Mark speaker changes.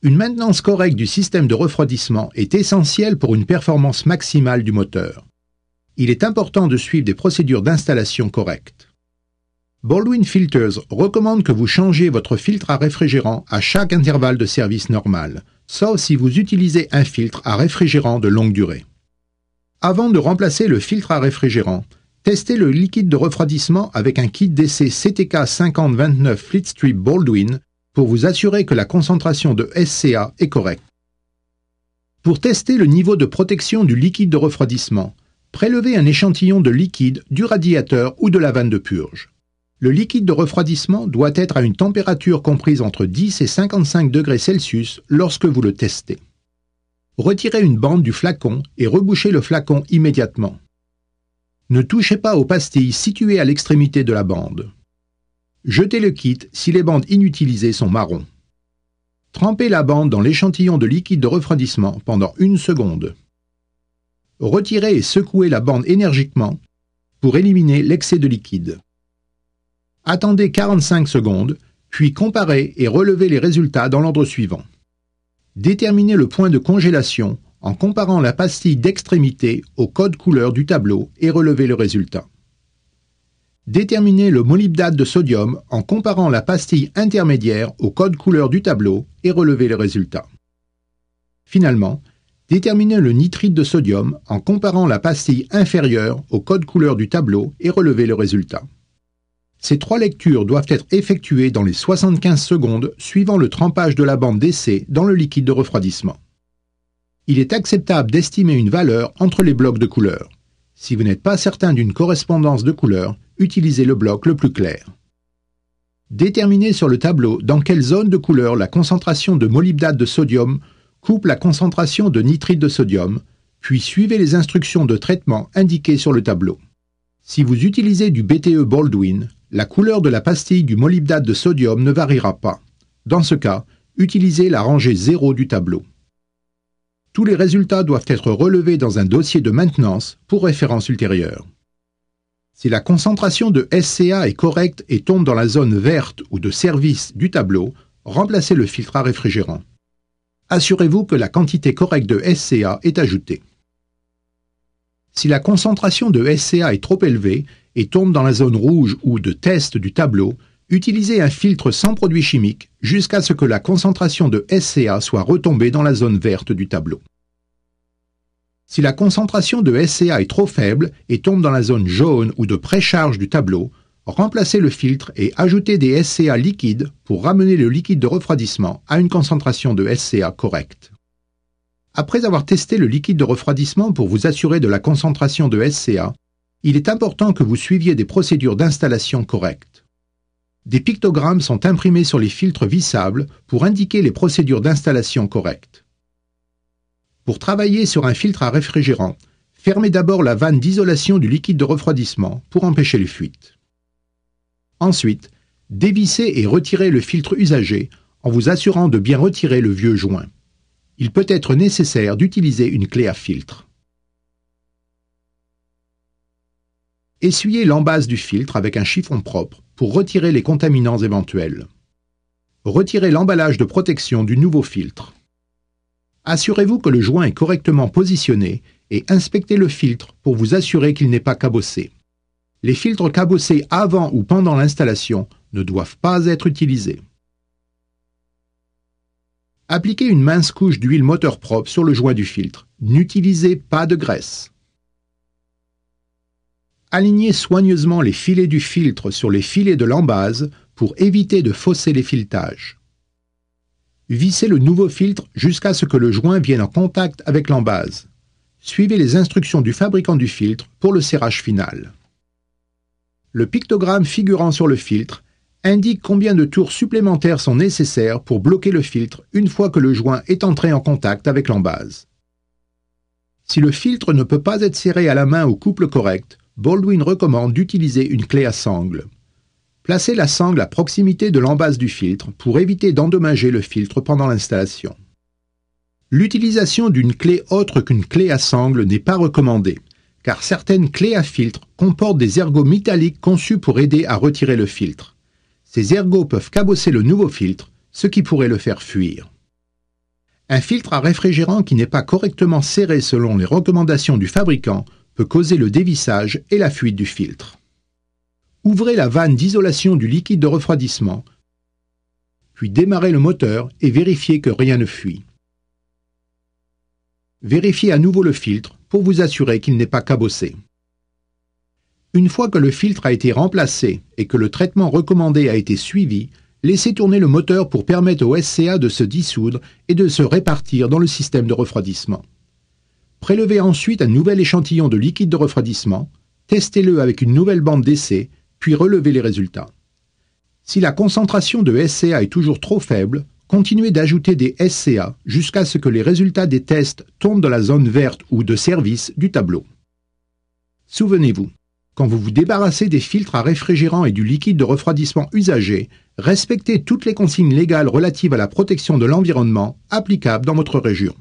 Speaker 1: Une maintenance correcte du système de refroidissement est essentielle pour une performance maximale du moteur. Il est important de suivre des procédures d'installation correctes. Baldwin Filters recommande que vous changiez votre filtre à réfrigérant à chaque intervalle de service normal, sauf si vous utilisez un filtre à réfrigérant de longue durée. Avant de remplacer le filtre à réfrigérant, testez le liquide de refroidissement avec un kit d'essai CTK 5029 Fleetstrip Baldwin pour vous assurer que la concentration de SCA est correcte. Pour tester le niveau de protection du liquide de refroidissement, prélevez un échantillon de liquide du radiateur ou de la vanne de purge. Le liquide de refroidissement doit être à une température comprise entre 10 et 55 degrés Celsius lorsque vous le testez. Retirez une bande du flacon et rebouchez le flacon immédiatement. Ne touchez pas aux pastilles situées à l'extrémité de la bande. Jetez le kit si les bandes inutilisées sont marron. Trempez la bande dans l'échantillon de liquide de refroidissement pendant 1 seconde. Retirez et secouez la bande énergiquement pour éliminer l'excès de liquide. Attendez 45 secondes, puis comparez et relevez les résultats dans l'ordre suivant. Déterminez le point de congélation en comparant la pastille d'extrémité au code couleur du tableau et relevez le résultat. Déterminez le molybdate de sodium en comparant la pastille intermédiaire au code couleur du tableau et relevez le résultat. Finalement, déterminez le nitrite de sodium en comparant la pastille inférieure au code couleur du tableau et relevez le résultat. Ces 3 lectures doivent être effectuées dans les 75 secondes suivant le trempage de la bande d'essai dans le liquide de refroidissement. Il est acceptable d'estimer une valeur entre les blocs de couleur. Si vous n'êtes pas certain d'une correspondance de couleur, utilisez le bloc le plus clair. Déterminez sur le tableau dans quelle zone de couleur la concentration de molybdate de sodium coupe la concentration de nitrite de sodium, puis suivez les instructions de traitement indiquées sur le tableau. Si vous utilisez du BTE Baldwin, la couleur de la pastille du molybdate de sodium ne variera pas. Dans ce cas, utilisez la rangée 0 du tableau. Tous les résultats doivent être relevés dans un dossier de maintenance pour référence ultérieure. Si la concentration de SCA est correcte et tombe dans la zone verte ou de service du tableau, remplacez le filtre à réfrigérant. Assurez-vous que la quantité correcte de SCA est ajoutée. Si la concentration de SCA est trop élevée et tombe dans la zone rouge ou de test du tableau, utilisez un filtre sans produit chimique jusqu'à ce que la concentration de SCA soit retombée dans la zone verte du tableau. Si la concentration de SCA est trop faible et tombe dans la zone jaune ou de précharge du tableau, remplacez le filtre et ajoutez des SCA liquides pour ramener le liquide de refroidissement à une concentration de SCA correcte. Après avoir testé le liquide de refroidissement pour vous assurer de la concentration de SCA, il est important que vous suiviez des procédures d'installation correctes. Des pictogrammes sont imprimés sur les filtres vissables pour indiquer les procédures d'installation correctes. Pour travailler sur un filtre à réfrigérant, fermez d'abord la vanne d'isolation du liquide de refroidissement pour empêcher les fuites. Ensuite, dévissez et retirez le filtre usagé en vous assurant de bien retirer le vieux joint. Il peut être nécessaire d'utiliser une clé à filtre. Essuyez l'embase du filtre avec un chiffon propre pour retirer les contaminants éventuels. Retirez l'emballage de protection du nouveau filtre. Assurez-vous que le joint est correctement positionné et inspectez le filtre pour vous assurer qu'il n'est pas cabossé. Les filtres cabossés avant ou pendant l'installation ne doivent pas être utilisés. Appliquez une mince couche d'huile moteur propre sur le joint du filtre. N'utilisez pas de graisse. Alignez soigneusement les filets du filtre sur les filets de l'embase pour éviter de fausser les filetages. Vissez le nouveau filtre jusqu'à ce que le joint vienne en contact avec l'embase. Suivez les instructions du fabricant du filtre pour le serrage final. Le pictogramme figurant sur le filtre indique combien de tours supplémentaires sont nécessaires pour bloquer le filtre une fois que le joint est entré en contact avec l'embase. Si le filtre ne peut pas être serré à la main au couple correct, Baldwin recommande d'utiliser une clé à sangle. Placez la sangle à proximité de l'embase du filtre pour éviter d'endommager le filtre pendant l'installation. L'utilisation d'une clé autre qu'une clé à sangle n'est pas recommandée, car certaines clés à filtre comportent des ergots métalliques conçus pour aider à retirer le filtre. Ces ergots peuvent cabosser le nouveau filtre, ce qui pourrait le faire fuir. Un filtre à réfrigérant qui n'est pas correctement serré selon les recommandations du fabricant peut causer le dévissage et la fuite du filtre. Ouvrez la vanne d'isolation du liquide de refroidissement, puis démarrez le moteur et vérifiez que rien ne fuit. Vérifiez à nouveau le filtre pour vous assurer qu'il n'est pas cabossé. Une fois que le filtre a été remplacé et que le traitement recommandé a été suivi, laissez tourner le moteur pour permettre au SCA de se dissoudre et de se répartir dans le système de refroidissement. Prélevez ensuite un nouvel échantillon de liquide de refroidissement, testez-le avec une nouvelle bande d'essai, puis relevez les résultats. Si la concentration de SCA est toujours trop faible, continuez d'ajouter des SCA jusqu'à ce que les résultats des tests tombent dans la zone verte ou de service du tableau. Souvenez-vous, quand vous vous débarrassez des filtres à réfrigérant et du liquide de refroidissement usagé, respectez toutes les consignes légales relatives à la protection de l'environnement applicables dans votre région.